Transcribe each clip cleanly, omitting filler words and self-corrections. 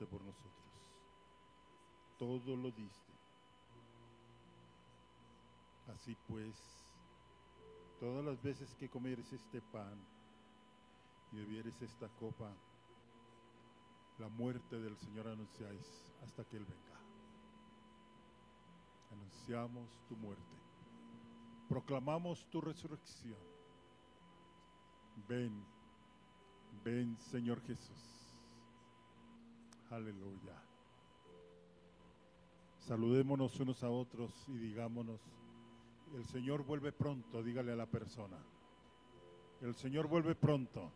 diste por nosotros. Todo lo diste. Así pues, todas las veces que comieres este pan y bebieres esta copa, la muerte del Señor anunciáis hasta que Él venga. Anunciamos tu muerte. Proclamamos tu resurrección. Ven, ven, Señor Jesús. Aleluya. Saludémonos unos a otros y digámonos, el Señor vuelve pronto, dígale a la persona. El Señor vuelve pronto.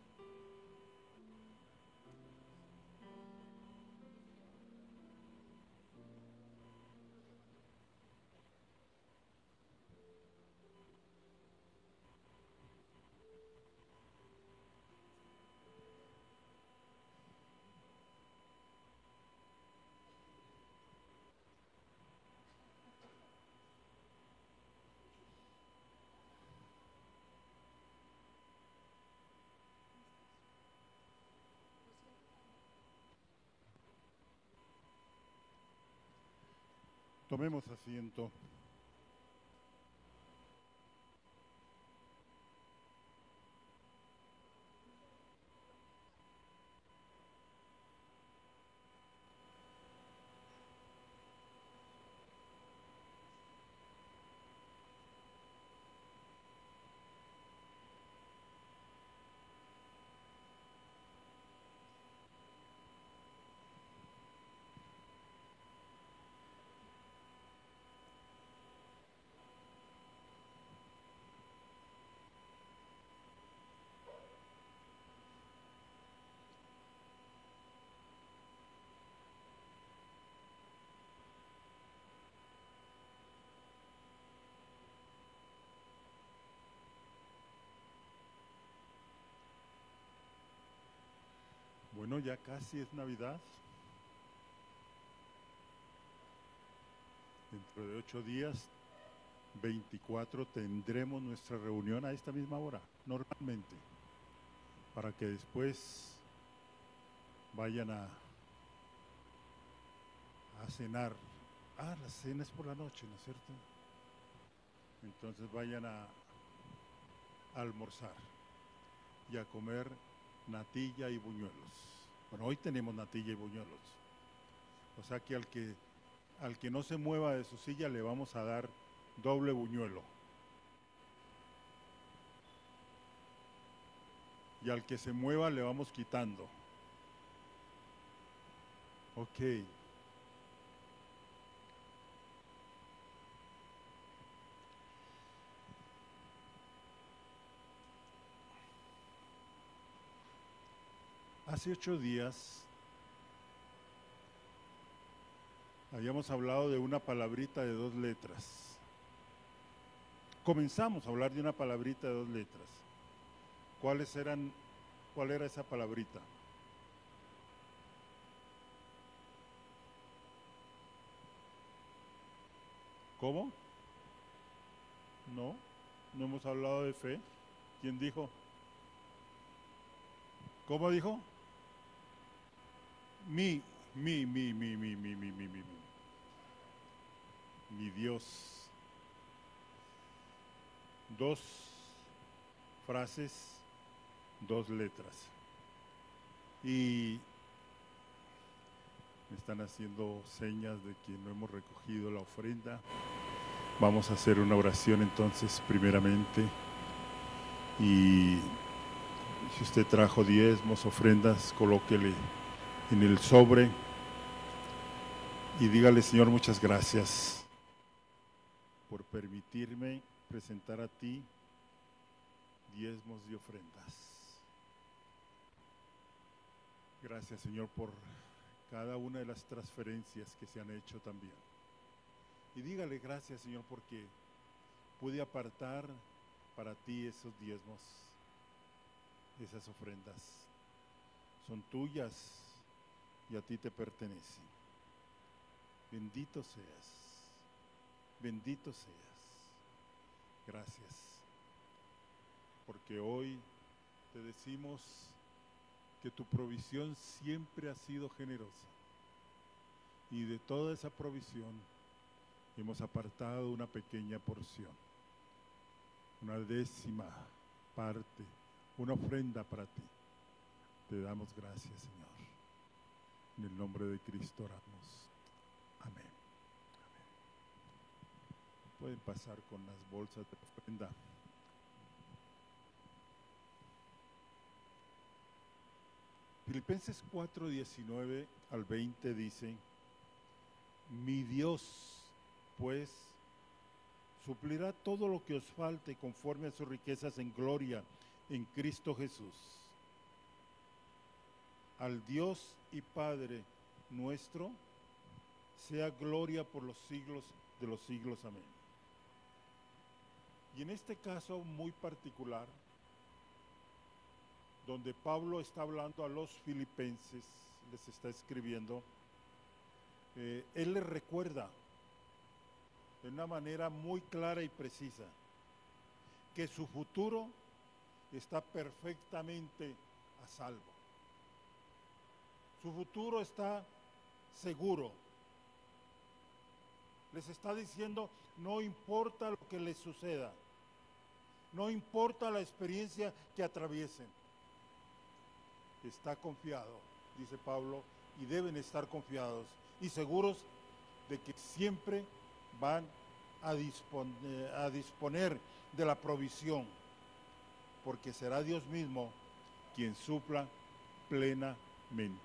Tomemos asiento. Bueno, ya casi es Navidad. Dentro de 8 días, 24, tendremos nuestra reunión a esta misma hora, normalmente, para que después vayan a cenar. Ah, la cena es por la noche, ¿no es cierto? Entonces vayan a almorzar y a comer natilla y buñuelos. Bueno, hoy tenemos natilla y buñuelos. O sea que al que no se mueva de su silla le vamos a dar doble buñuelo. Y al que se mueva le vamos quitando. Ok. Hace 8 días habíamos hablado de una palabrita de 2 letras. Comenzamos a hablar de una palabrita de 2 letras. ¿Cuál era esa palabrita? ¿Cómo? No hemos hablado de fe. ¿Quién dijo? ¿Cómo dijo? Mi Dios. 2 frases, 2 letras. Y me están haciendo señas de que no hemos recogido la ofrenda. Vamos a hacer una oración entonces primeramente. Y si usted trajo diezmos, ofrendas, colóquele en el sobre y dígale: Señor, muchas gracias por permitirme presentar a ti diezmos y ofrendas. Gracias, Señor, por cada una de las transferencias que se han hecho también. Y dígale: gracias, Señor, porque pude apartar para ti esos diezmos, esas ofrendas. Son tuyas y a ti te pertenecen. Bendito seas, bendito seas. Gracias, porque hoy te decimos que tu provisión siempre ha sido generosa. y de toda esa provisión hemos apartado una pequeña porción, una 10ª parte, una ofrenda para ti. Te damos gracias, Señor. En el nombre de Cristo oramos. Amén. Amén. Pueden pasar con las bolsas de ofrenda. Filipenses 4:19 al 20 dice: mi Dios, pues, suplirá todo lo que os falte conforme a sus riquezas en gloria en Cristo Jesús. Al Dios y Padre nuestro, sea gloria por los siglos de los siglos. Amén. Y en este caso muy particular, donde Pablo está hablando a los filipenses, les está escribiendo, él les recuerda de una manera muy clara y precisa que su futuro está perfectamente a salvo. Su futuro está seguro. Les está diciendo, no importa lo que les suceda, no importa la experiencia que atraviesen. Está confiado, dice Pablo, y deben estar confiados y seguros de que siempre van a disponer de la provisión, porque será Dios mismo quien supla plenamente.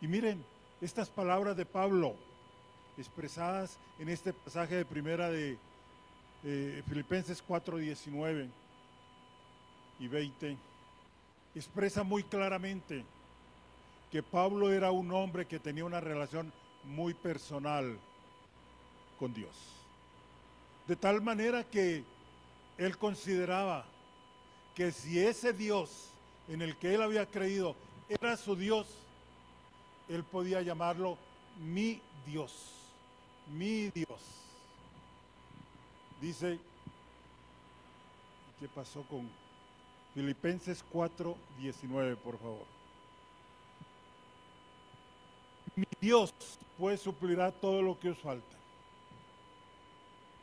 Y miren, estas palabras de Pablo, expresadas en este pasaje de primera de Filipenses 4:19 y 20, expresa muy claramente que Pablo era un hombre que tenía una relación muy personal con Dios. De tal manera que él consideraba que si ese Dios en el que él había creído era su Dios, él podía llamarlo mi Dios, mi Dios. Dice, ¿qué pasó con Filipenses 4:19, por favor? Mi Dios pues suplirá todo lo que os falta.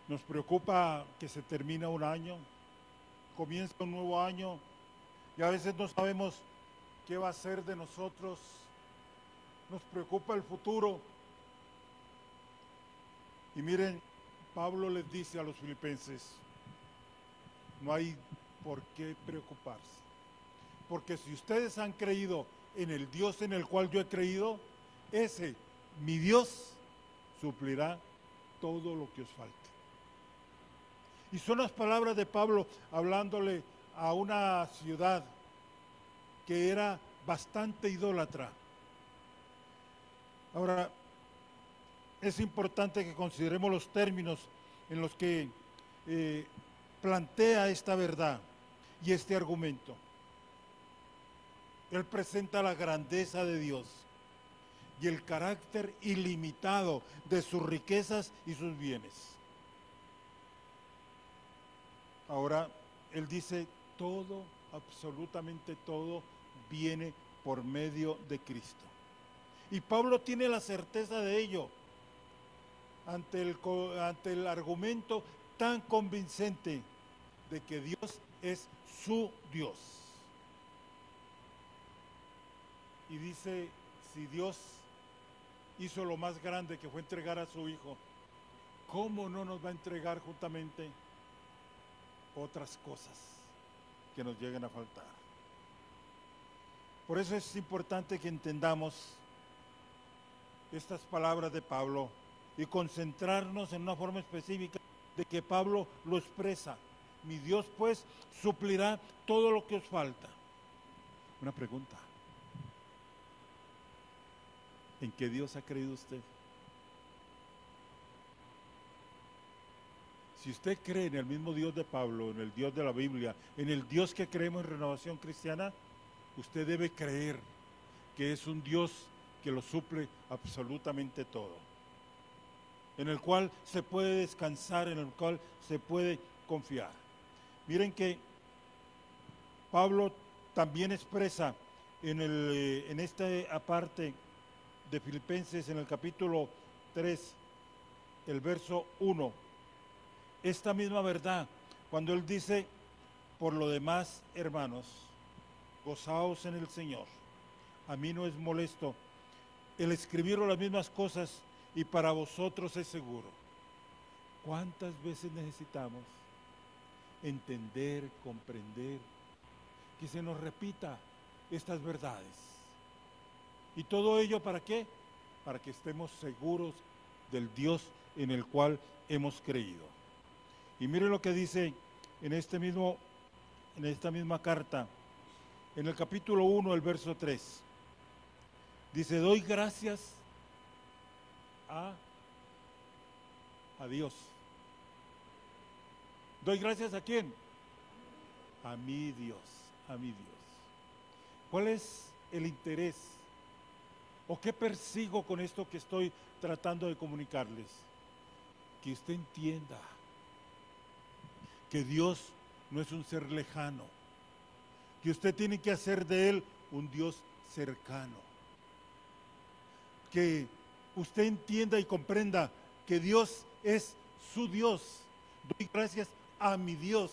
Nos preocupa que se termina un año, comienza un nuevo año, y a veces no sabemos qué va a ser de nosotros. Nos preocupa el futuro. Y miren, Pablo les dice a los filipenses, no hay por qué preocuparse, porque si ustedes han creído en el Dios en el cual yo he creído, ese, mi Dios, suplirá todo lo que os falte. Y son las palabras de Pablo hablándole a una ciudad que era bastante idólatra. Ahora, es importante que consideremos los términos en los que plantea esta verdad y este argumento. Él presenta la grandeza de Dios y el carácter ilimitado de sus riquezas y sus bienes. Ahora, él dice, todo, absolutamente todo, viene por medio de Cristo. Y Pablo tiene la certeza de ello ante el argumento tan convincente de que Dios es su Dios. Y dice, si Dios hizo lo más grande, que fue entregar a su Hijo, ¿cómo no nos va a entregar juntamente otras cosas que nos lleguen a faltar? Por eso es importante que entendamos estas palabras de Pablo y concentrarnos en una forma específica de que Pablo lo expresa. Mi Dios pues suplirá todo lo que os falta. Una pregunta: ¿en qué Dios ha creído usted? Si usted cree en el mismo Dios de Pablo, en el Dios de la Biblia, en el Dios que creemos en Renovación Cristiana, usted debe creer que es un Dios que lo suple absolutamente todo, en el cual se puede descansar, en el cual se puede confiar. Miren que Pablo también expresa en esta parte de Filipenses en el capítulo 3, el verso 1, esta misma verdad, cuando él dice, por lo demás, hermanos, gozaos en el Señor. A mí no es molesto el escribir las mismas cosas y para vosotros es seguro. ¿Cuántas veces necesitamos entender, comprender, que se nos repita estas verdades? ¿Y todo ello para qué? Para que estemos seguros del Dios en el cual hemos creído. Y miren lo que dice en esta misma carta, en el capítulo 1, el verso 3. Dice, doy gracias a Dios. ¿Doy gracias a quién? A mi Dios, a mi Dios. ¿Cuál es el interés? ¿O qué persigo con esto que estoy tratando de comunicarles? Que usted entienda que Dios no es un ser lejano, que usted tiene que hacer de Él un Dios cercano. Que usted entienda y comprenda que Dios es su Dios. Doy gracias a mi Dios.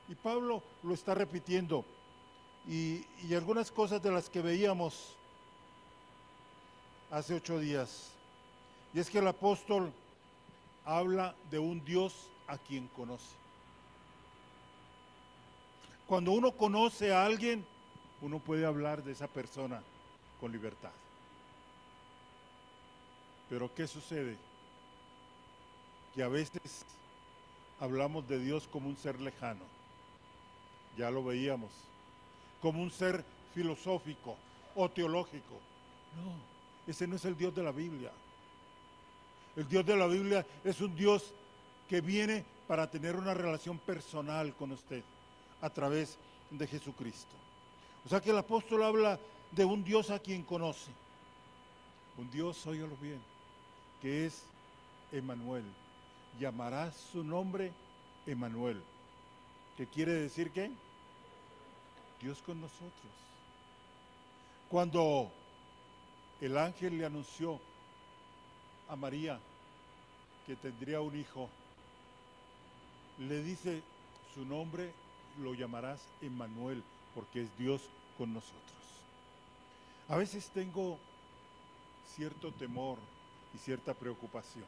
Y Pablo lo está repitiendo. Y algunas cosas de las que veíamos hace 8 días. Y es que el apóstol habla de un Dios a quien conoce. Cuando uno conoce a alguien, uno puede hablar de esa persona con libertad. Pero ¿qué sucede? Que a veces hablamos de Dios como un ser lejano. Ya lo veíamos. Como un ser filosófico o teológico. No, ese no es el Dios de la Biblia. El Dios de la Biblia es un Dios que viene para tener una relación personal con usted a través de Jesucristo. O sea que el apóstol habla de un Dios a quien conoce. Un Dios, óigalo bien, que es Emmanuel. Llamará su nombre Emmanuel. ¿Qué quiere decir qué? Dios con nosotros. Cuando el ángel le anunció a María que tendría un hijo, le dice, su nombre lo llamarás Emmanuel, porque es Dios con nosotros. A veces tengo cierto temor y cierta preocupación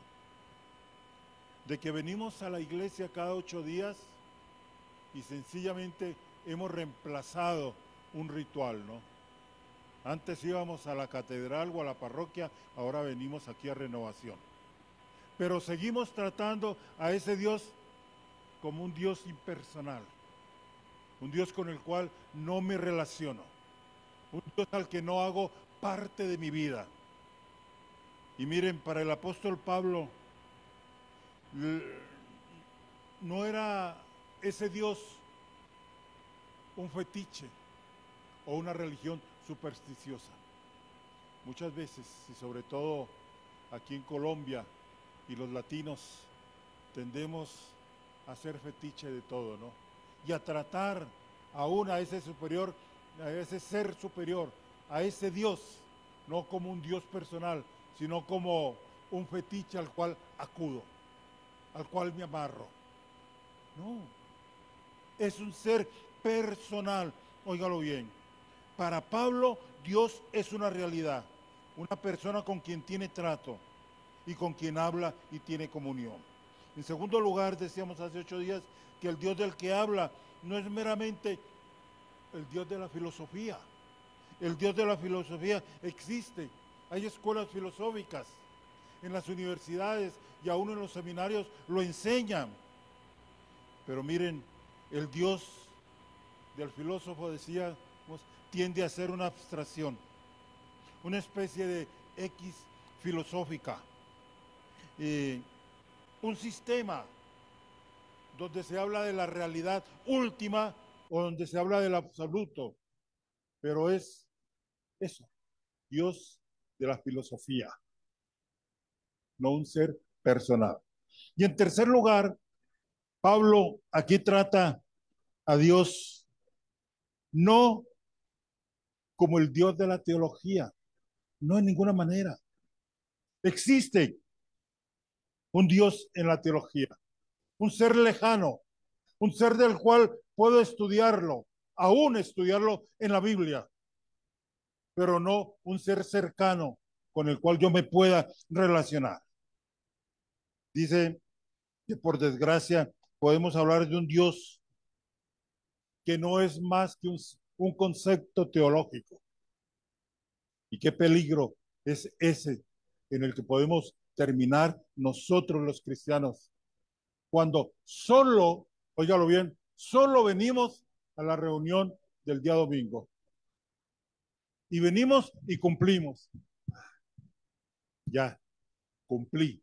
de que venimos a la iglesia cada 8 días y sencillamente hemos reemplazado un ritual, ¿no? Antes íbamos a la catedral o a la parroquia, ahora venimos aquí a Renovación. Pero seguimos tratando a ese Dios como un Dios impersonal, un Dios con el cual no me relaciono, un Dios al que no hago parte de mi vida. Y miren, para el apóstol Pablo, no era ese Dios un fetiche o una religión supersticiosa. Muchas veces, y sobre todo aquí en Colombia y los latinos, tendemos a hacer fetiche de todo, ¿no? Y a tratar aún a ese superior, a ese ser superior, a ese Dios, no como un Dios personal, sino como un fetiche al cual acudo, al cual me amarro. No, es un ser personal, óigalo bien. Para Pablo, Dios es una realidad, una persona con quien tiene trato y con quien habla y tiene comunión. En segundo lugar, decíamos hace 8 días que el Dios del que habla no es meramente el Dios de la filosofía. El Dios de la filosofía existe. Hay escuelas filosóficas en las universidades y aún en los seminarios lo enseñan. Pero miren, el Dios del filósofo, decíamos, tiende a ser una abstracción, una especie de X filosófica, un sistema donde se habla de la realidad última o donde se habla del absoluto, pero es eso, Dios de la filosofía, no un ser personal. Y en tercer lugar, Pablo aquí trata a Dios no como el Dios de la teología, No, en ninguna manera. Existe un Dios en la teología, un ser lejano, un ser del cual puedo estudiarlo, aún estudiarlo en la Biblia, pero no un ser cercano con el cual yo me pueda relacionar. Dice que por desgracia podemos hablar de un Dios que no es más que un concepto teológico. Y qué peligro es ese en el que podemos terminar nosotros los cristianos, cuando solo, óigalo bien, solo venimos a la reunión del día domingo. Y venimos y cumplimos. Ya, cumplí.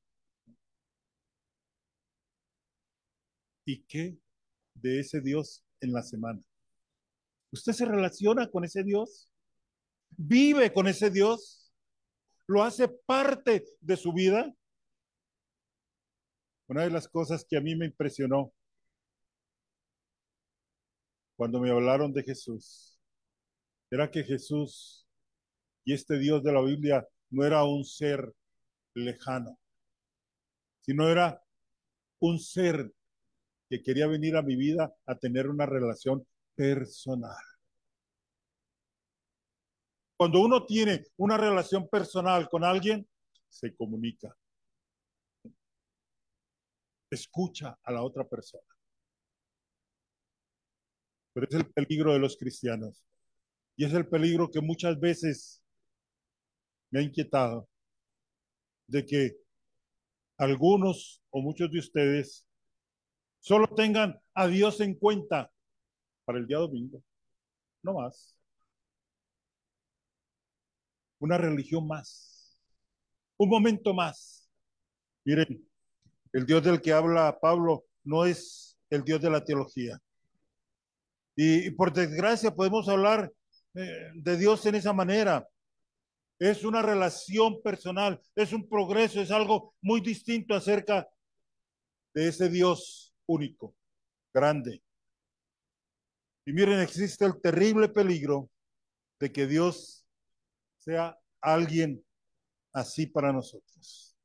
¿Y qué de ese Dios en la semana? ¿Usted se relaciona con ese Dios? ¿Vive con ese Dios? ¿Lo hace parte de su vida? Una de las cosas que a mí me impresionó cuando me hablaron de Jesús era que Jesús y este Dios de la Biblia no era un ser lejano, sino era un ser que quería venir a mi vida a tener una relación personal. Cuando uno tiene una relación personal con alguien, se comunica, escucha a la otra persona. Pero es el peligro de los cristianos. Y es el peligro que muchas veces me ha inquietado, de que algunos o muchos de ustedes solo tengan a Dios en cuenta para el día domingo, no más. Una religión más, un momento más. Miren, el Dios del que habla Pablo no es el Dios de la teología. Y por desgracia podemos hablar de Dios en esa manera. Es una relación personal, es un progreso, es algo muy distinto acerca de ese Dios único, grande. Y miren, existe el terrible peligro de que Dios sea alguien así para nosotros.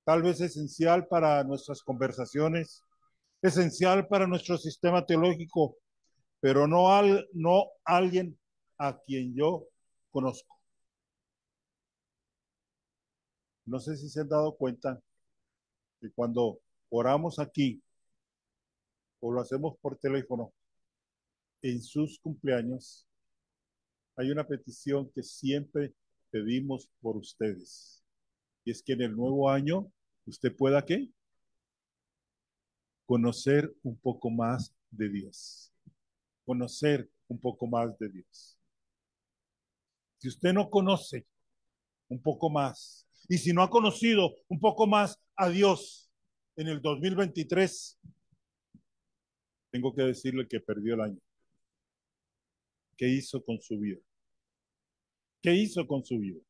Tal vez esencial para nuestras conversaciones, esencial para nuestro sistema teológico, pero no alguien a quien yo conozco. No sé si se han dado cuenta que cuando oramos aquí o lo hacemos por teléfono en sus cumpleaños, hay una petición que siempre pedimos por ustedes. Y es que en el nuevo año usted pueda, ¿qué? Conocer un poco más de Dios. Conocer un poco más de Dios. Si usted no conoce un poco más, y si no ha conocido un poco más a Dios en el 2023, tengo que decirle que perdió el año. ¿Qué hizo con su vida? ¿Qué hizo con su vida?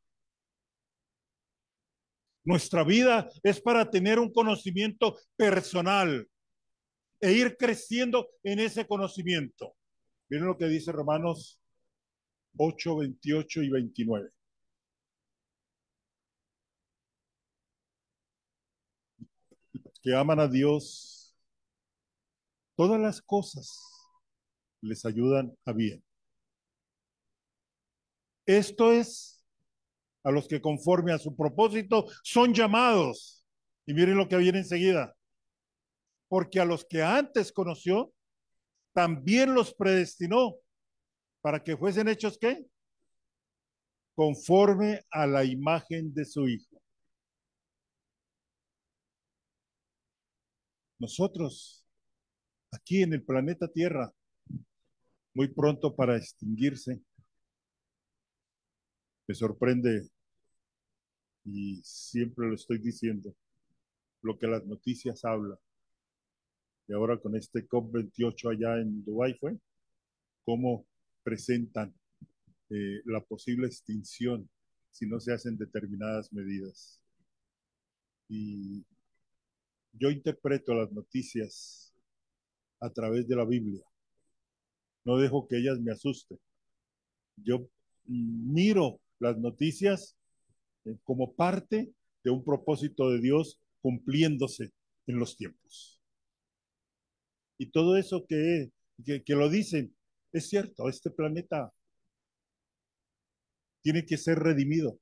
Nuestra vida es para tener un conocimiento personal e ir creciendo en ese conocimiento. Miren lo que dice Romanos 8, 28 y 29. Los que aman a Dios, todas las cosas les ayudan a bien. Esto es a los que conforme a su propósito son llamados. Y miren lo que viene enseguida. Porque a los que antes conoció, también los predestinó para que fuesen hechos, ¿qué? Conforme a la imagen de su Hijo. Nosotros, aquí en el planeta Tierra, muy pronto para extinguirse, me sorprende, y siempre lo estoy diciendo, lo que las noticias hablan. Y ahora con este COP28 allá en Dubái fue, cómo presentan la posible extinción si no se hacen determinadas medidas. Y yo interpreto las noticias a través de la Biblia. No dejo que ellas me asusten. Yo miro las noticias como parte de un propósito de Dios cumpliéndose en los tiempos. Y todo eso que lo dicen, es cierto, este planeta tiene que ser redimido.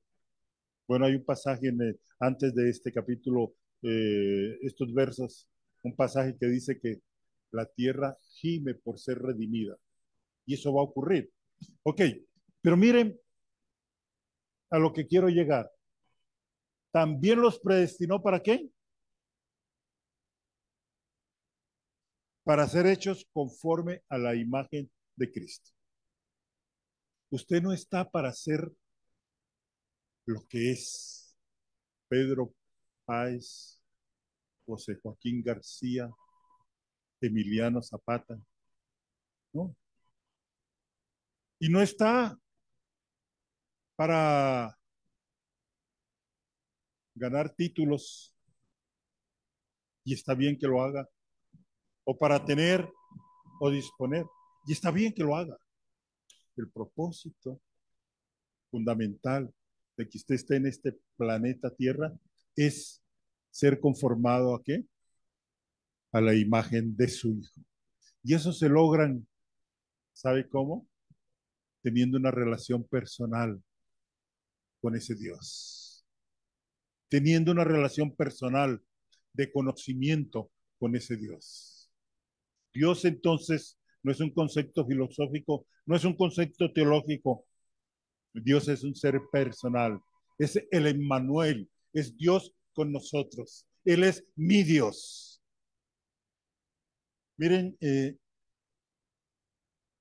Bueno, hay un pasaje antes de este capítulo, estos versos, un pasaje que dice que la tierra gime por ser redimida. Y eso va a ocurrir. Ok, pero miren a lo que quiero llegar. También los predestinó ¿para qué? Para ser hechos conforme a la imagen de Cristo. Usted no está para ser lo que es Pedro Páez, José Joaquín García, Emiliano Zapata, ¿no? Y no está para ganar títulos, y está bien que lo haga, o para tener o disponer, y está bien que lo haga. El propósito fundamental de que usted esté en este planeta Tierra es ser conformado ¿a qué? A la imagen de su Hijo. Y eso se logran, ¿sabe cómo? Teniendo una relación personal con ese Dios. Teniendo una relación personal de conocimiento con ese Dios. Dios entonces no es un concepto filosófico, no es un concepto teológico. Dios es un ser personal. Es el Emmanuel, es Dios con nosotros. Él es mi Dios. Miren,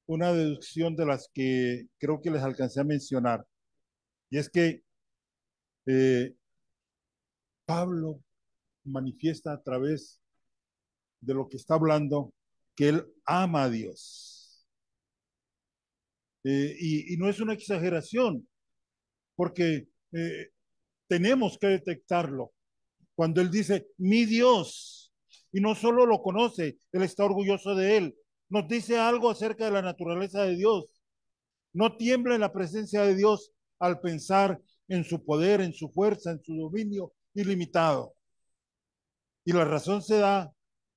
una deducción de las que creo que les alcancé a mencionar, y es que eh, Pablo manifiesta a través de lo que está hablando que él ama a Dios. Y no es una exageración, porque tenemos que detectarlo. Cuando él dice, mi Dios, y no solo lo conoce, él está orgulloso de él, nos dice algo acerca de la naturaleza de Dios. No tiembla en la presencia de Dios al pensar en su poder, en su fuerza, en su dominio ilimitado. Y la razón se da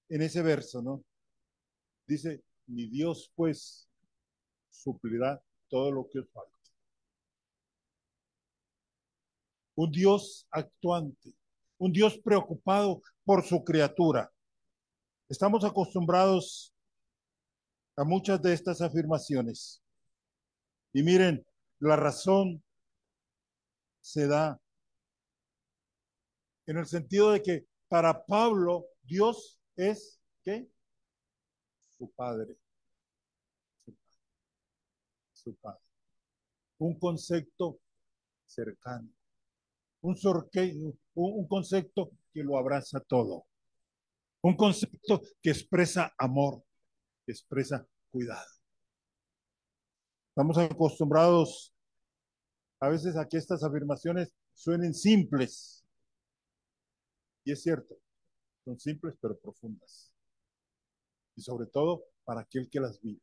en ese verso, ¿no? Dice, mi Dios pues suplirá todo lo que os falta. Un Dios actuante, un Dios preocupado por su criatura. Estamos acostumbrados a muchas de estas afirmaciones. Y miren, la razón se da en el sentido de que para Pablo Dios es, ¿qué? Su padre. Su padre. Un concepto cercano. Un concepto que lo abraza todo. Un concepto que expresa amor, que expresa cuidado. Estamos acostumbrados a veces a que estas afirmaciones suenen simples. Y es cierto, son simples pero profundas. Y sobre todo para aquel que las vive.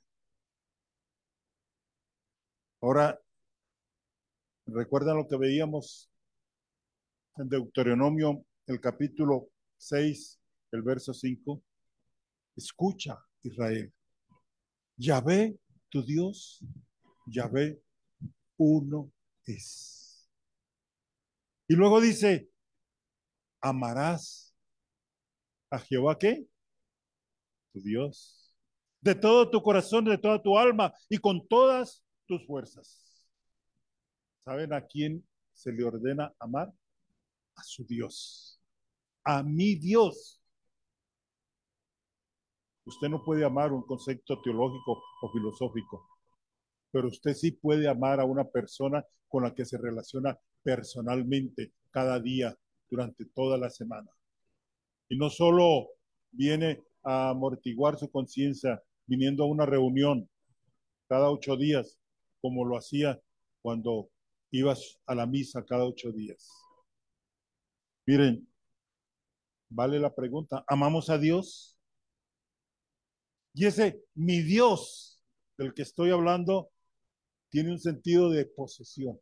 Ahora, ¿recuerdan lo que veíamos en Deuteronomio, el capítulo 6, el verso 5? Escucha, Israel. Yahvé, tu Dios, Yahvé, uno es. Y luego dice, amarás a Jehová, ¿qué? Tu Dios. De todo tu corazón, de toda tu alma y con todas tus fuerzas. ¿Saben a quién se le ordena amar? A su Dios. A mi Dios. Usted no puede amar un concepto teológico o filosófico, pero usted sí puede amar a una persona con la que se relaciona personalmente cada día durante toda la semana. Y no solo viene a amortiguar su conciencia viniendo a una reunión cada 8 días, como lo hacía cuando ibas a la misa cada 8 días. Miren, vale la pregunta, ¿amamos a Dios? Y ese mi Dios del que estoy hablando tiene un sentido de posesión.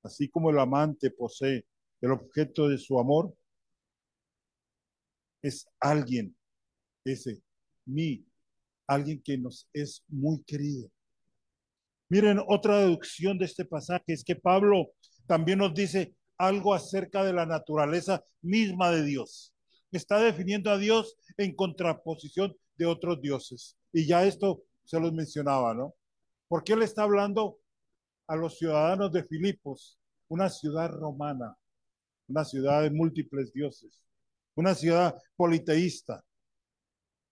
así como el amante posee el objeto de su amor, es alguien, ese, mí, alguien que nos es muy querido. Miren, otra deducción de este pasaje es que Pablo también nos dice algo acerca de la naturaleza misma de Dios. Está definiendo a Dios en contraposición de otros dioses. Y ya esto se los mencionaba, ¿no? Porque él está hablando a los ciudadanos de Filipos, una ciudad romana, una ciudad de múltiples dioses, una ciudad politeísta,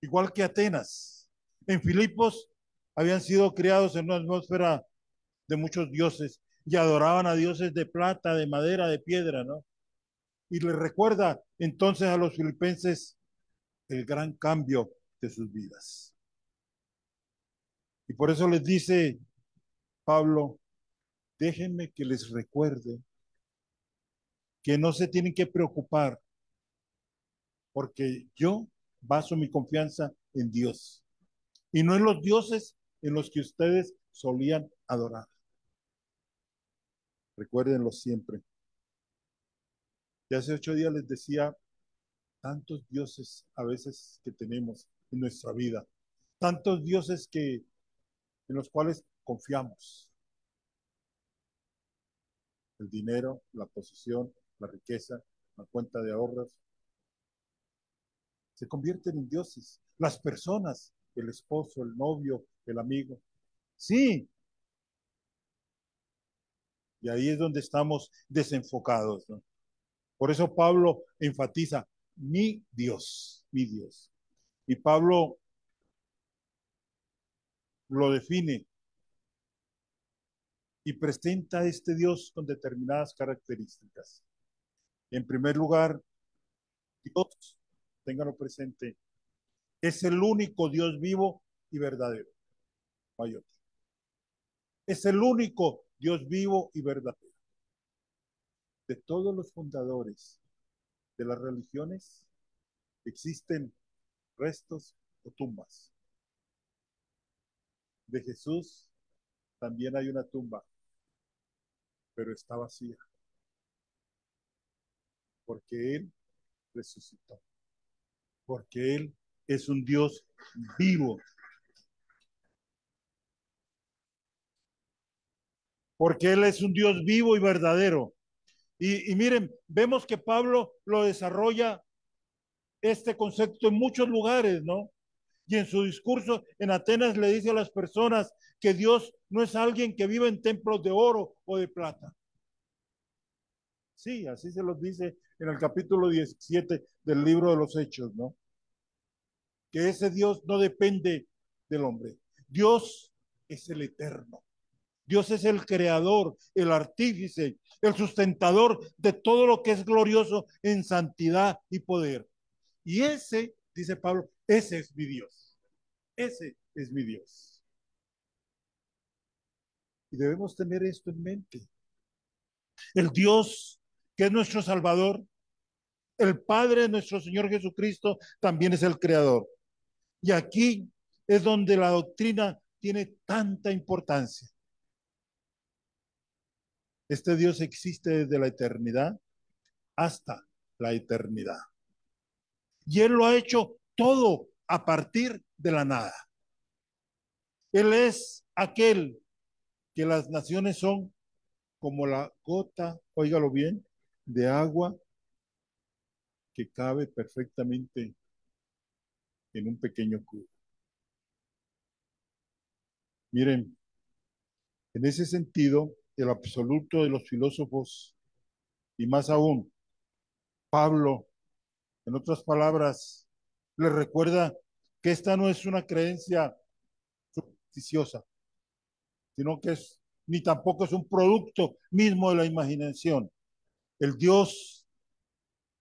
igual que Atenas. En Filipos habían sido criados en una atmósfera de muchos dioses y adoraban a dioses de plata, de madera, de piedra, ¿no? Y les recuerda entonces a los filipenses el gran cambio de sus vidas. Y por eso les dice Pablo, déjenme que les recuerde que no se tienen que preocupar porque yo baso mi confianza en Dios y no en los dioses en los que ustedes solían adorar. Recuérdenlo siempre. Y hace 8 días les decía tantos dioses a veces que tenemos en nuestra vida, tantos dioses en los cuales confiamos. El dinero, la posesión, la riqueza, la cuenta de ahorros, se convierten en dioses. Las personas, el esposo, el novio, el amigo. Sí, y ahí es donde estamos desenfocados, ¿no? Por eso Pablo enfatiza, mi Dios, mi Dios. Y Pablo lo define y presenta a este Dios con determinadas características. En primer lugar, Dios, ténganlo presente, es el único Dios vivo y verdadero. No hay otro. Es el único Dios vivo y verdadero. De todos los fundadores de las religiones, existen restos o tumbas. De Jesús también hay una tumba, pero está vacía, porque Él resucitó, porque Él es un Dios vivo, porque Él es un Dios vivo y verdadero. Y miren, vemos que Pablo lo desarrolla este concepto en muchos lugares, ¿no? Y en su discurso en Atenas le dice a las personas que Dios no es alguien que vive en templos de oro o de plata. Sí, así se los dice en el capítulo 17 del libro de los Hechos, ¿no? Que ese Dios no depende del hombre. Dios es el eterno. Dios es el creador, el artífice, el sustentador de todo lo que es glorioso en santidad y poder. Y ese, dice Pablo, ese es mi Dios. Ese es mi Dios. Y debemos tener esto en mente. El Dios que es nuestro Salvador, el Padre de nuestro Señor Jesucristo, también es el Creador. Y aquí es donde la doctrina tiene tanta importancia. Este Dios existe desde la eternidad hasta la eternidad. Y Él lo ha hecho todo a partir de la nada. Él es aquel que las naciones son como la gota, óigalo bien, de agua que cabe perfectamente en un pequeño cubo. Miren, en ese sentido, el absoluto de los filósofos, y más aún, Pablo, en otras palabras, le recuerda que esta no es una creencia supersticiosa, sino que ni tampoco es un producto mismo de la imaginación. El Dios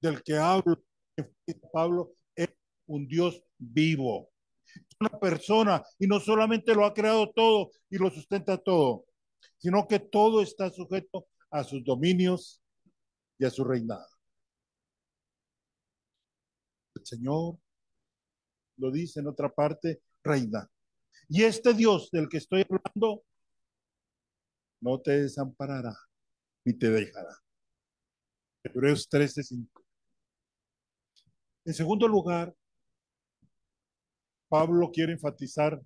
del que habla Pablo es un Dios vivo, una persona, y no solamente lo ha creado todo y lo sustenta todo, sino que todo está sujeto a sus dominios y a su reinado. El Señor lo dice en otra parte, reina. Y este Dios del que estoy hablando no te desamparará, ni te dejará. Hebreos 13:5. En segundo lugar, Pablo quiere enfatizar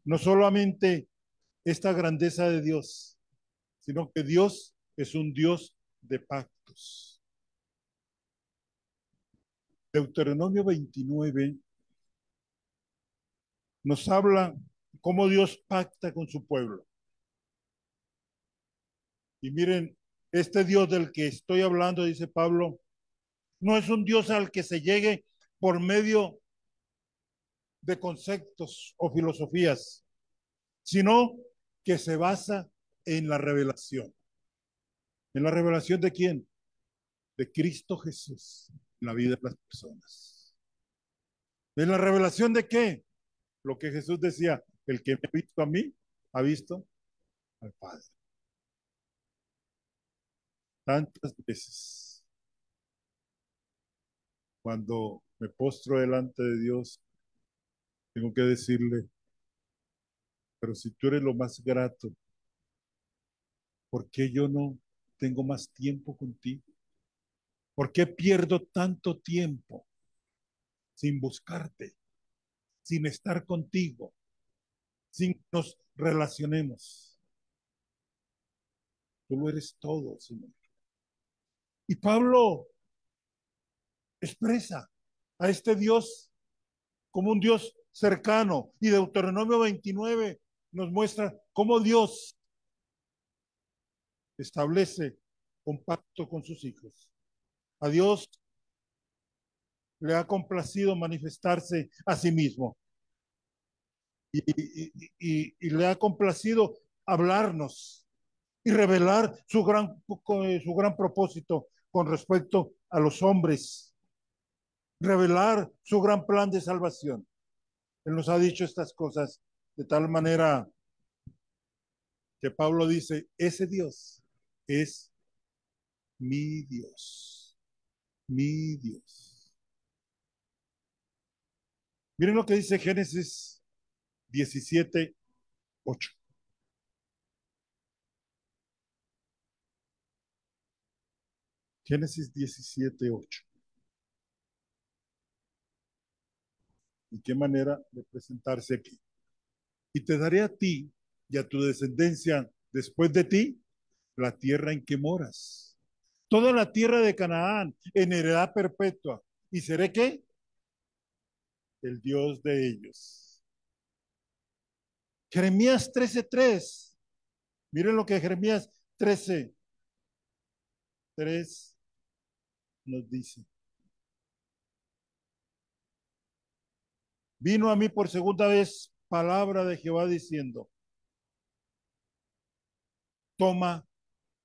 no solamente esta grandeza de Dios, sino que Dios es un Dios de pactos. Deuteronomio 29 nos habla cómo Dios pacta con su pueblo. Y miren, este Dios del que estoy hablando, dice Pablo, no es un Dios al que se llegue por medio de conceptos o filosofías, sino que se basa en la revelación. ¿En la revelación de quién? De Cristo Jesús en la vida de las personas. ¿En la revelación de qué? Lo que Jesús decía, el que me ha visto a mí, ha visto al Padre. Tantas veces, cuando me postro delante de Dios, tengo que decirle, pero si tú eres lo más grato, ¿por qué yo no tengo más tiempo contigo? ¿Por qué pierdo tanto tiempo sin buscarte, sin estar contigo, sin que nos relacionemos? Tú lo eres todo, Señor. Y Pablo expresa a este Dios como un Dios cercano. Y Deuteronomio 29 nos muestra cómo Dios establece un pacto con sus hijos. A Dios le ha complacido manifestarse a sí mismo y le ha complacido hablarnos y revelar su gran propósito con respecto a los hombres, revelar su gran plan de salvación. Él nos ha dicho estas cosas de tal manera que Pablo dice, ese Dios es mi Dios, mi Dios. Miren lo que dice Génesis 17:8. Génesis 17:8. ¿Y qué manera de presentarse aquí? Y te daré a ti y a tu descendencia después de ti la tierra en que moras. Toda la tierra de Canaán en heredad perpetua. ¿Y seré qué? El Dios de ellos. Jeremías 13:3. Miren lo que Jeremías 13:3 nos dice. Vino a mí por segunda vez palabra de Jehová diciendo, toma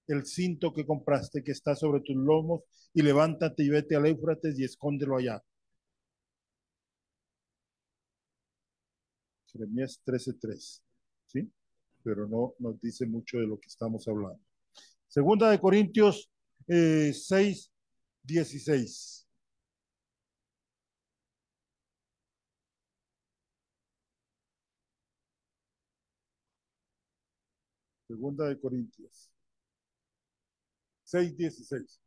el cinto que compraste que está sobre tus lomos y levántate y vete al Éufrates y escóndelo allá. Jeremías 13:3, ¿sí? Pero no nos dice mucho de lo que estamos hablando. Segunda de Corintios 6:16. Segunda de Corintios 6:16.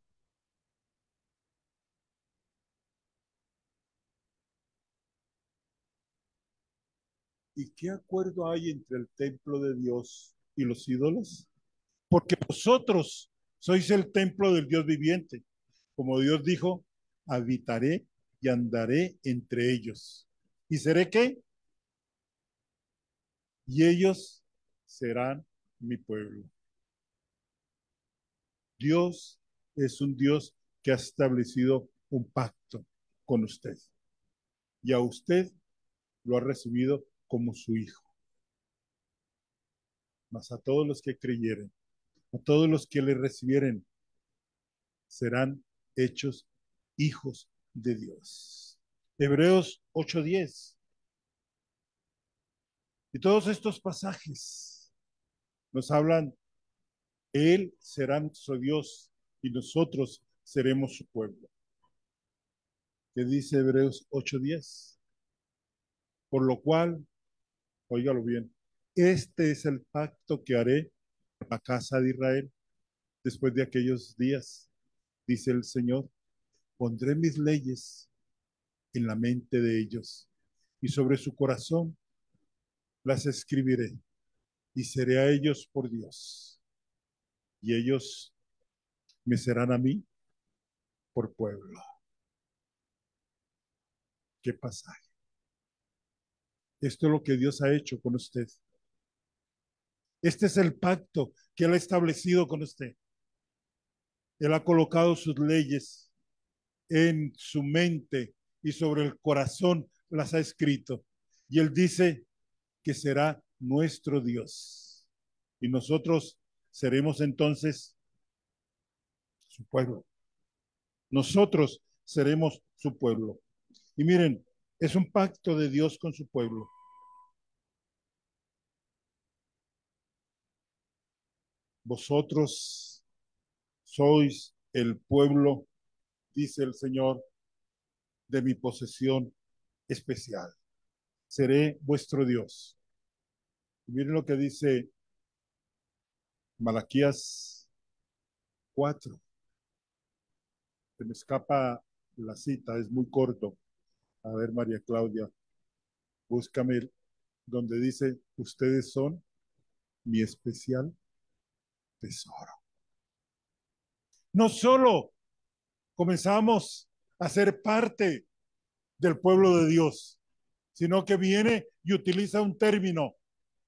¿Y qué acuerdo hay entre el templo de Dios y los ídolos? Porque vosotros sois el templo del Dios viviente. Como Dios dijo, habitaré y andaré entre ellos. ¿Y seré qué? Y ellos serán mi pueblo. Dios es un Dios que ha establecido un pacto con usted. Y a usted lo ha recibido como su hijo. Mas a todos los que creyeren, a todos los que le recibieren, serán hechos hijos de Dios. Hebreos 8:10. Y todos estos pasajes nos hablan, Él será nuestro Dios y nosotros seremos su pueblo. ¿Qué dice Hebreos 8:10? Por lo cual, óigalo bien, este es el pacto que haré con la casa de Israel Después de aquellos días, dice el Señor, pondré mis leyes en la mente de ellos y sobre su corazón las escribiré y seré a ellos por Dios y ellos me serán a mí por pueblo. ¿Qué pasaje? Esto es lo que Dios ha hecho con usted. Este es el pacto que Él ha establecido con usted. Él ha colocado sus leyes en su mente y sobre el corazón las ha escrito. Y Él dice que será nuestro Dios. Y nosotros seremos entonces su pueblo. Nosotros seremos su pueblo. Y miren, es un pacto de Dios con su pueblo. Vosotros sois el pueblo, dice el Señor, de mi posesión especial. Seré vuestro Dios. Y miren lo que dice Malaquías 4. Se me escapa la cita, es muy corto. A ver, María Claudia, búscame donde dice, ustedes son mi especial tesoro. No solo comenzamos a ser parte del pueblo de Dios, sino que viene y utiliza un término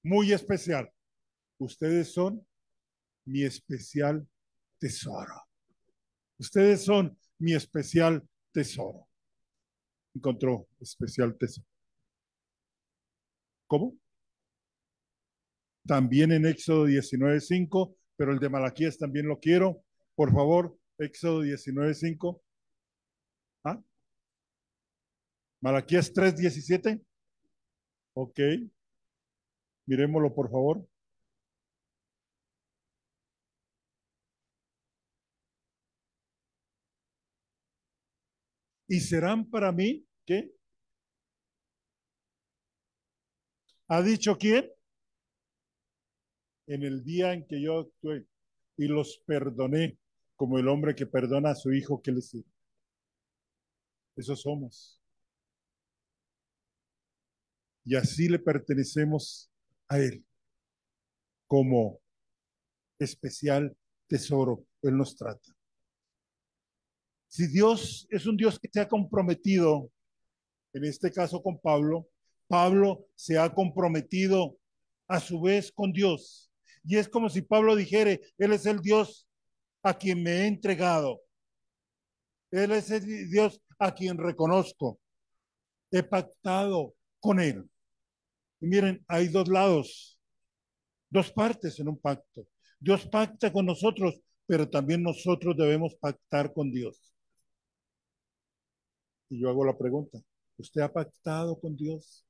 muy especial. Ustedes son mi especial tesoro. Ustedes son mi especial tesoro. Encontró especial tesoro. ¿Cómo? También en Éxodo 19:5, pero el de Malaquías también lo quiero. Por favor, Éxodo 19:5. ¿Ah? Malaquías 3:17. Ok, miremoslo por favor. Y serán para mí, ¿qué? ¿Ha dicho quién? En el día en que yo actué y los perdoné, como el hombre que perdona a su hijo que le sirve. Eso somos. Y así le pertenecemos a Él como especial tesoro. Él nos trata. Si Dios es un Dios que se ha comprometido, en este caso con Pablo, Pablo se ha comprometido a su vez con Dios. Y es como si Pablo dijere, Él es el Dios a quien me he entregado. Él es el Dios a quien reconozco. He pactado con Él. Y miren, hay dos lados, dos partes en un pacto. Dios pacta con nosotros, pero también nosotros debemos pactar con Dios. Y yo hago la pregunta, ¿usted ha pactado con Dios?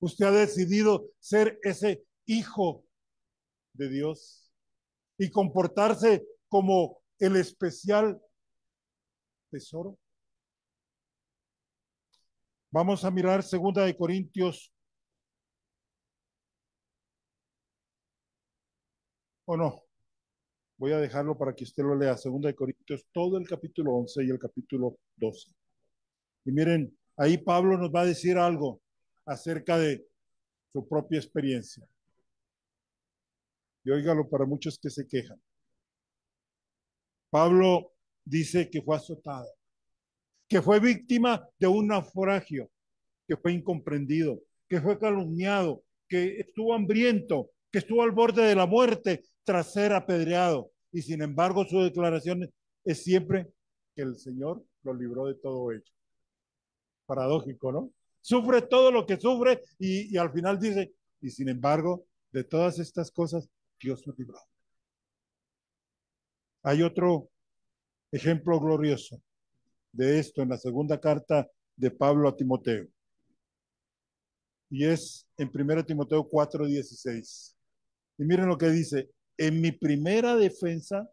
¿Usted ha decidido ser ese hijo de Dios y comportarse como el especial tesoro? Vamos a mirar 2 Corintios, o no, voy a dejarlo para que usted lo lea, 2 Corintios, todo el capítulo 11 y el capítulo 12. Y miren, ahí Pablo nos va a decir algo acerca de su propia experiencia. Y óigalo para muchos que se quejan. Pablo dice que fue azotado, que fue víctima de un naufragio, que fue incomprendido, que fue calumniado, que estuvo hambriento, que estuvo al borde de la muerte tras ser apedreado. Y sin embargo, su declaración es siempre que el Señor lo libró de todo ello. Paradójico, ¿no? Sufre todo lo que sufre y al final dice, y sin embargo, de todas estas cosas, Dios me libró. Hay otro ejemplo glorioso de esto en la segunda carta de Pablo a Timoteo. Y es en 1 Timoteo 4:16. Y miren lo que dice, en mi primera defensa,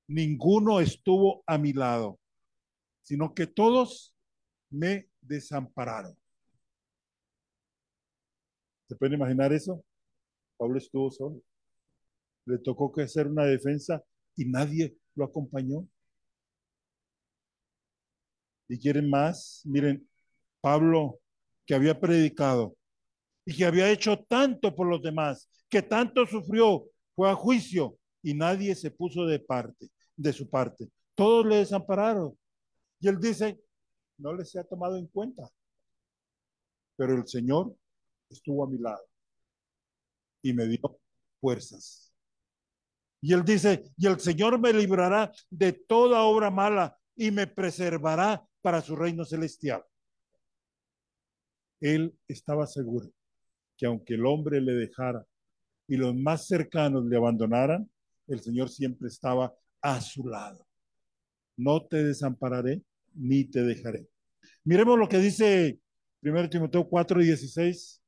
ninguno estuvo a mi lado, sino que todos me desampararon. ¿Se pueden imaginar eso? Pablo estuvo solo. le tocó que hacer una defensa y nadie lo acompañó. ¿Y quieren más? Miren, Pablo, que había predicado y que había hecho tanto por los demás, que tanto sufrió, fue a juicio y nadie se puso de su parte. Todos le desampararon. Y él dice, no les se ha tomado en cuenta, pero el Señor estuvo a mi lado y me dio fuerzas. Y él dice, y el Señor me librará de toda obra mala y me preservará para su reino celestial. Él estaba seguro que aunque el hombre le dejara y los más cercanos le abandonaran, el Señor siempre estaba a su lado. No te desampararé ni te dejaré. Miremos lo que dice 1 Timoteo 4, 16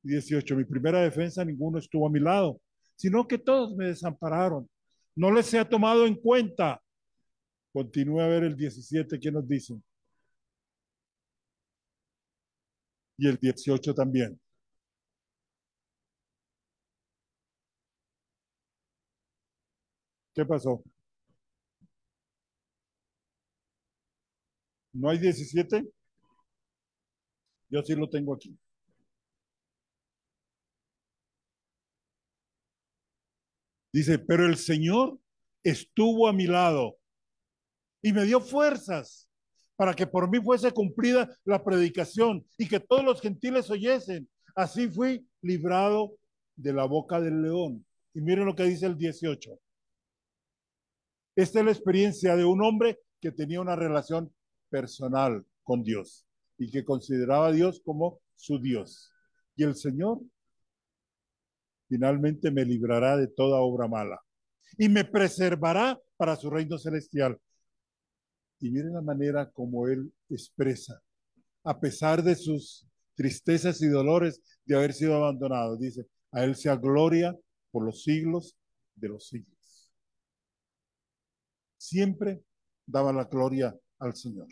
y 18. Mi primera defensa, ninguno estuvo a mi lado, sino que todos me desampararon. No les he tomado en cuenta. Continúa a ver el 17, ¿qué nos dice? Y el 18 también. ¿Qué pasó? ¿No hay 17? Yo sí lo tengo aquí. Dice, pero el Señor estuvo a mi lado y me dio fuerzas para que por mí fuese cumplida la predicación y que todos los gentiles oyesen. Así fui librado de la boca del león. Y miren lo que dice el 18. Esta es la experiencia de un hombre que tenía una relación personal con Dios y que consideraba a Dios como su Dios. Y el Señor finalmente me librará de toda obra mala y me preservará para su reino celestial. Y miren la manera como él expresa, a pesar de sus tristezas y dolores de haber sido abandonado. Dice, a él sea gloria por los siglos de los siglos. Siempre daba la gloria al Señor.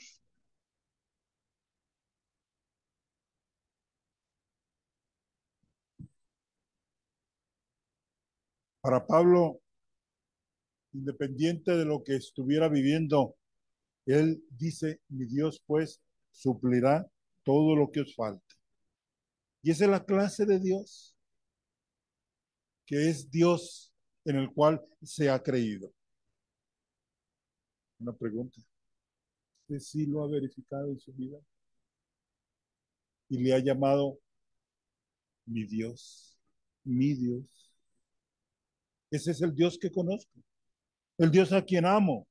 Para Pablo, independiente de lo que estuviera viviendo, él dice, mi Dios pues suplirá todo lo que os falte. Y esa es la clase de Dios, que es Dios en el cual se ha creído. Una pregunta. ¿Usted sí lo ha verificado en su vida? Y le ha llamado mi Dios, mi Dios. Ese es el Dios que conozco, el Dios a quien amo,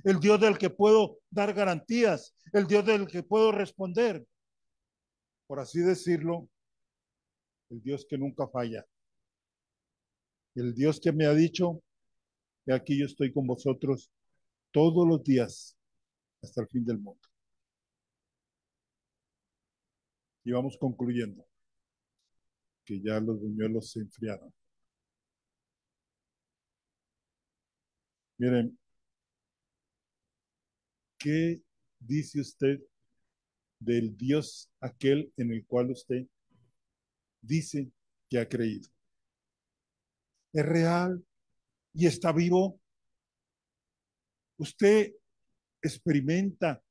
el Dios del que puedo dar garantías, el Dios del que puedo responder. Por así decirlo, el Dios que nunca falla, el Dios que me ha dicho, que aquí yo estoy con vosotros todos los días hasta el fin del mundo. Y vamos concluyendo, que ya los buñuelos se enfriaron. Miren, ¿qué dice usted del Dios aquel en el cual usted dice que ha creído? ¿Es real y está vivo? ¿Usted experimenta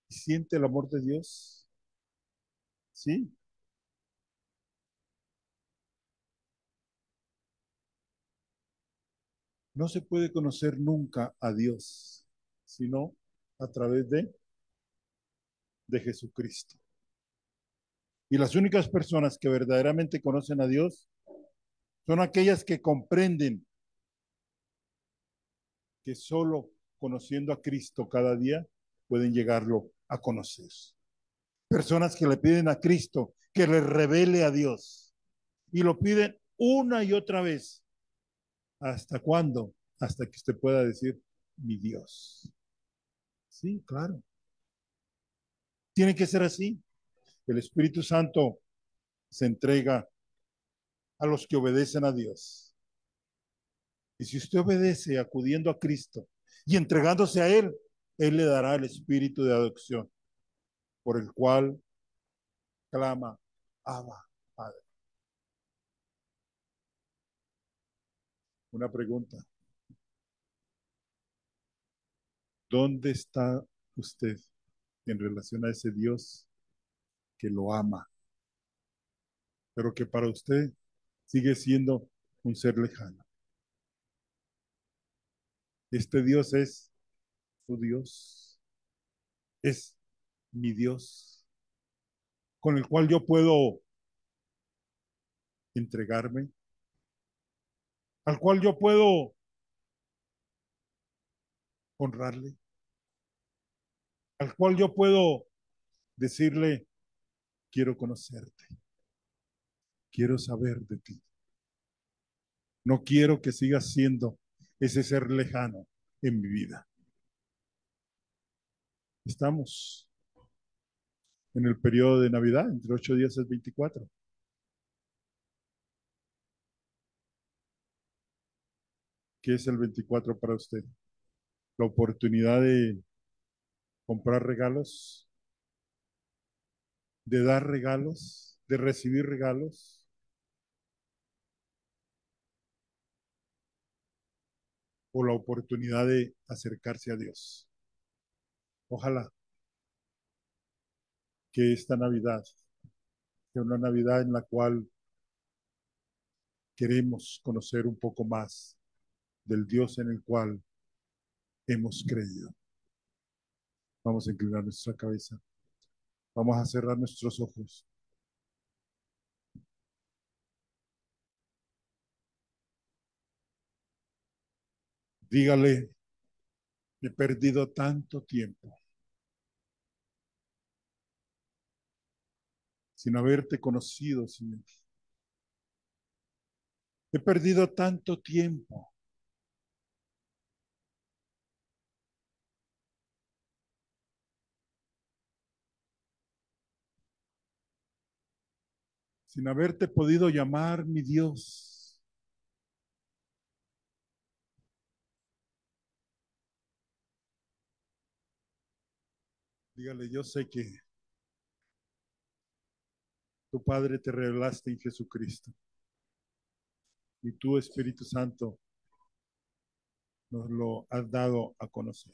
y siente el amor de Dios? ¿Sí? No se puede conocer nunca a Dios, sino a través de Jesucristo. Y las únicas personas que verdaderamente conocen a Dios son aquellas que comprenden que solo conociendo a Cristo cada día pueden llegarlo a conocer. Personas que le piden a Cristo que les revele a Dios y lo piden una y otra vez. ¿Hasta cuándo? Hasta que usted pueda decir, mi Dios. Sí, claro. Tiene que ser así. El Espíritu Santo se entrega a los que obedecen a Dios. Y si usted obedece acudiendo a Cristo y entregándose a Él, Él le dará el espíritu de adopción, por el cual clama, Abba, Padre. Una pregunta. ¿Dónde está usted en relación a ese Dios que lo ama, pero que para usted sigue siendo un ser lejano? Este Dios es su Dios, es mi Dios, con el cual yo puedo entregarme, al cual yo puedo honrarle, al cual yo puedo decirle, quiero conocerte, quiero saber de ti. No quiero que sigas siendo ese ser lejano en mi vida. Estamos en el periodo de Navidad, entre 8 días es 24. ¿Qué es el 24 para usted? La oportunidad de comprar regalos, de dar regalos, de recibir regalos, o la oportunidad de acercarse a Dios. Ojalá que esta Navidad sea una Navidad en la cual queremos conocer un poco más del Dios en el cual hemos creído. Vamos a inclinar nuestra cabeza. Vamos a cerrar nuestros ojos. Dígale, he perdido tanto tiempo sin haberte conocido, Señor. He perdido tanto tiempo sin haberte podido llamar mi Dios. Dígale, yo sé que tu Padre te revelaste en Jesucristo y tú, Espíritu Santo, nos lo has dado a conocer.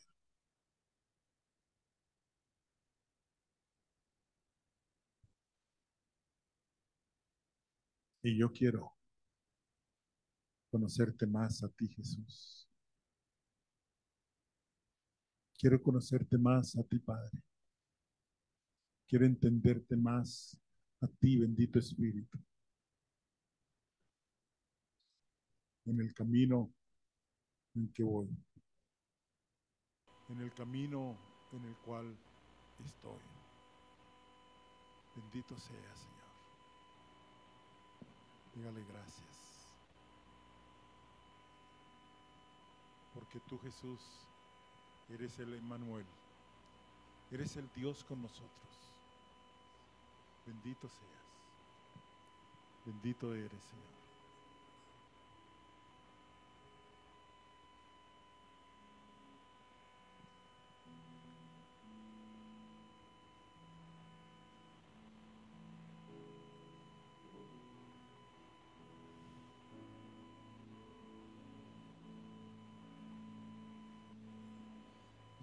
Y yo quiero conocerte más a ti, Jesús. Quiero conocerte más a ti, Padre. Quiero entenderte más a ti, bendito Espíritu. En el camino en que voy. En el camino en el cual estoy. Bendito sea, Señor. Dígale gracias. Porque tú, Jesús, eres el Emmanuel. Eres el Dios con nosotros. Bendito seas. Bendito eres, Señor.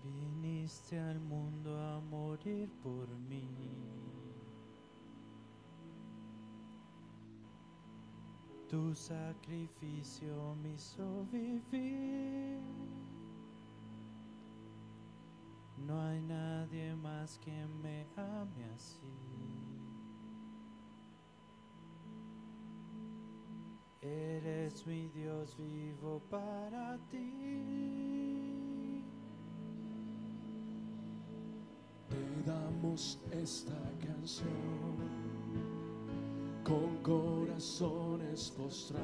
Viniste al mundo a morir por mí. Tu sacrificio me hizo vivir. No hay nadie más que me ame así. Eres mi Dios vivo para ti. Te damos esta canción con corazones postrados.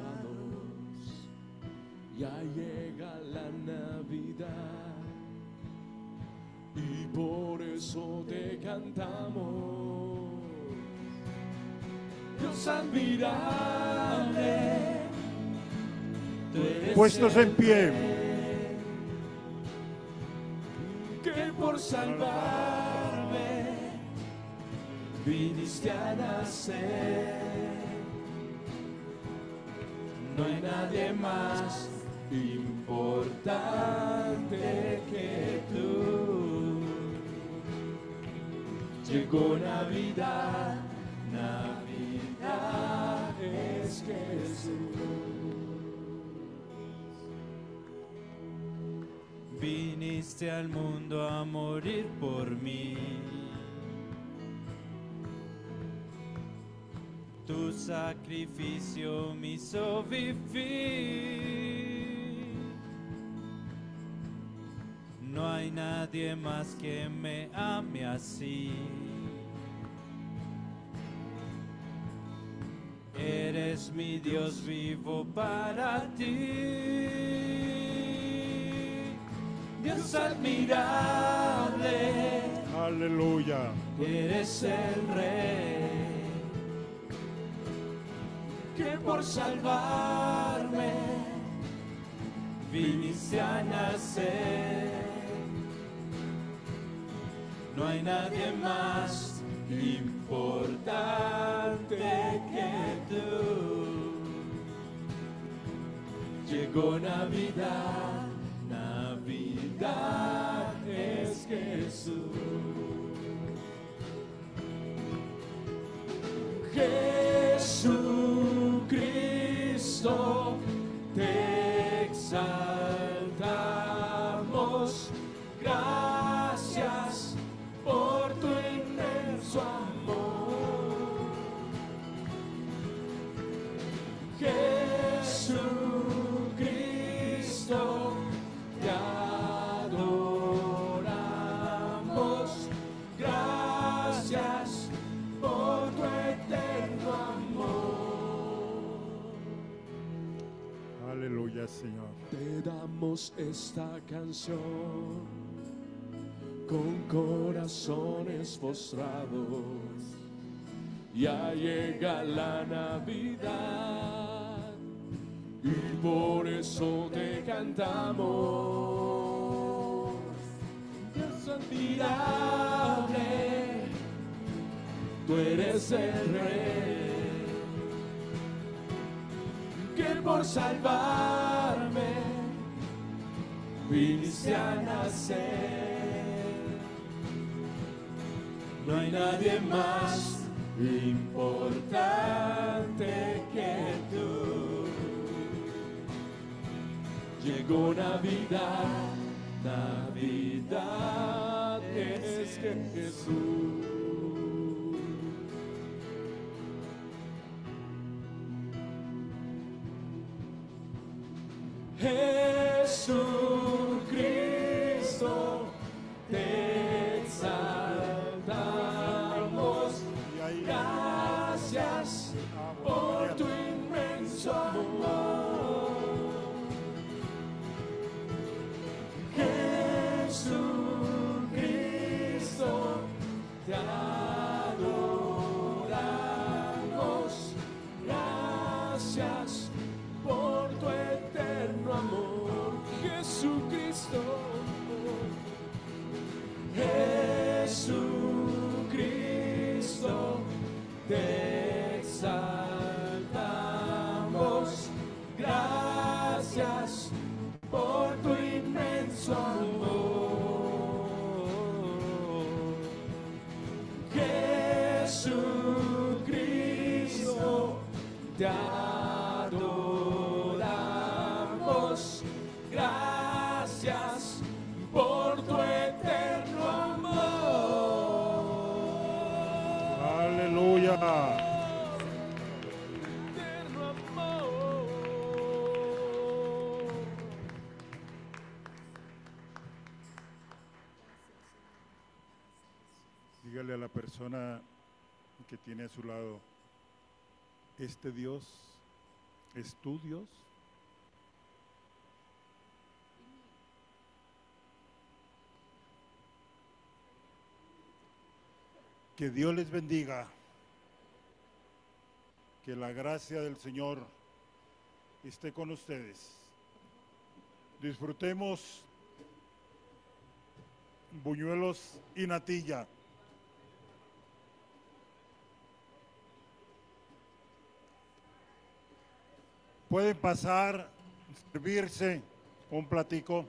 Ya llega la Navidad y por eso te cantamos. Dios admirable, tú eres Puestos en pie. que por salvarme viniste a nacer. no hay nadie más importante que tú. Llegó Navidad, Navidad es Jesús. Viniste al mundo a morir por mí. Tu sacrificio me hizo vivir. No hay nadie más que me ame así. Eres mi Dios vivo para ti. Dios admirable, Aleluya. eres el Rey, que por salvarme viniste a nacer. No hay nadie más importante que tú. Llegó Navidad, Navidad es Jesús. Jesucristo, te exaltamos. Gracias por tu inmenso amor. Jesucristo, te adoramos. Gracias por tu eterno amor. Aleluya, Señor. Te damos esta canción con corazones postrados. Ya llega la Navidad y por eso te cantamos. Dios admirable, tú eres el Rey, que por salvarme viniste a nacer. No hay nadie más importante que tú. Llegó Navidad, Navidad es Jesús. Jesucristo, te exaltamos. Gracias por tu inmenso amor. Jesucristo, te adoramos. Gracias por tu eterno amor. Jesucristo, Jesucristo, te exaltamos. Gracias por tu inmenso amor. Jesucristo, te adoramos. Gracias por tu eterno amor. Aleluya. Eterno amor. Dígale a la persona que tiene a su lado, ¿este Dios es tu Dios? Que Dios les bendiga. Que la gracia del Señor esté con ustedes. Disfrutemos buñuelos y natilla. Pueden pasar, servirse un platico.